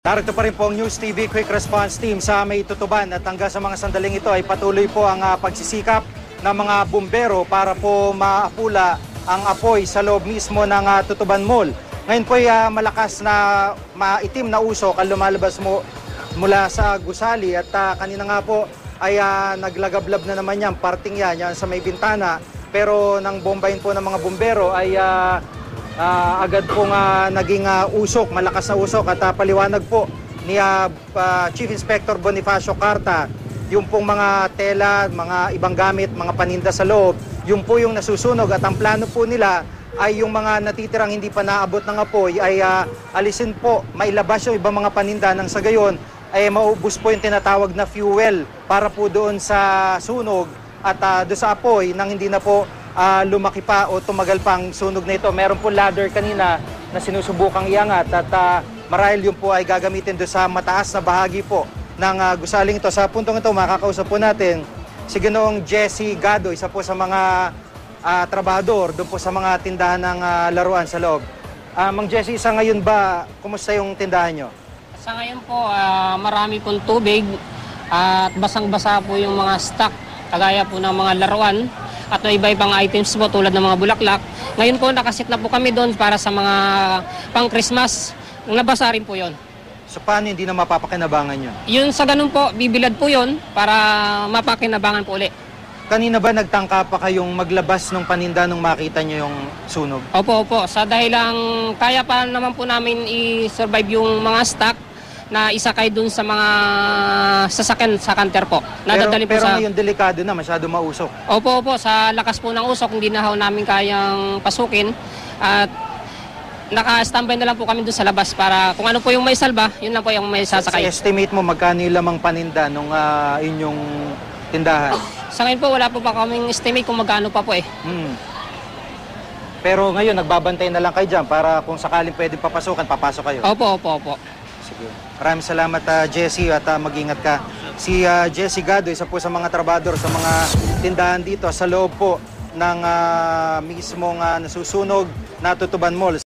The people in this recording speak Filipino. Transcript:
Narito pa rin po ang News TV Quick Response Team sa May Tutuban at hanggang sa mga sandaling ito ay patuloy po ang pagsisikap ng mga bumbero para po maapula ang apoy sa loob mismo ng Tutuban Mall. Ngayon po ay malakas na maitim na usok ang lumalabas mula sa gusali at kanina nga po ay naglagablab na naman yan, parting yan sa may bintana. Pero nang bombahin po ng mga bumbero ay agad pong naging usok, malakas na usok at paliwanag po ni Chief Inspector Bonifacio Carta, yung pong mga tela, mga ibang gamit, mga paninda sa loob, yung po yung nasusunog at ang plano po nila ay yung mga natitirang hindi pa naabot ng apoy ay alisin po, mailabas yung ibang mga paninda nang sa gayon ay maubos po yung tinatawag na fuel para po doon sa sunog at doon sa apoy nang hindi na po lumaki pa o tumagal pang sunog na ito. Meron po ladder kanina na sinusubukang iangat at marahil yun po ay gagamitin doon sa mataas na bahagi po ng gusaling ito. Sa puntong ito, makakausap po natin si Ginoong Jesse Gado, isa po sa mga trabahador doon po sa mga tindahan ng laruan sa loob. Mang Jesse, isa ngayon ba, kumusta yung tindahan nyo? Sa ngayon po, marami pong tubig at basang-basa po yung mga stock, kagaya po ng mga laruan at may iba-ibang items po tulad ng mga bulaklak. Ngayon po nakasit na po kami doon para sa mga pang-Christmas. Nabasa rin po yon. So paano hindi na mapapakinabangan nyo? Yun sa ganun po, bibilad po yon para mapakinabangan po ulit. Kanina ba nagtangka pa kayong maglabas ng paninda nung makita nyo yung sunog? Opo. Sa dahilang kaya pa naman po namin i-survive yung mga stock na isakay dun sa mga sasakyan sa kanter po. Nadadali Pero po sa... ngayon delikado na, masyado mausok. Opo, sa lakas po ng usok, hindi na ho namin kayang pasukin. At naka-standby na lang po kami dun sa labas para kung ano po yung may salba, yun lang po yung may sasakay. Sa estimate mo, magkano yung lamang paninda nung inyong tindahan? Sa ngayon po, wala po pa kaming estimate kung magkano pa po eh. Pero ngayon, nagbabantay na lang kayo dyan para kung sakaling pwedeng papasukan, papasok kayo. Opo. Sige. Maraming salamat, Jesse, at mag-ingat ka. Si Jesse Gado, isa po sa mga trabador sa mga tindahan dito sa loob po ng mismong nasusunog na Tutuban Mall.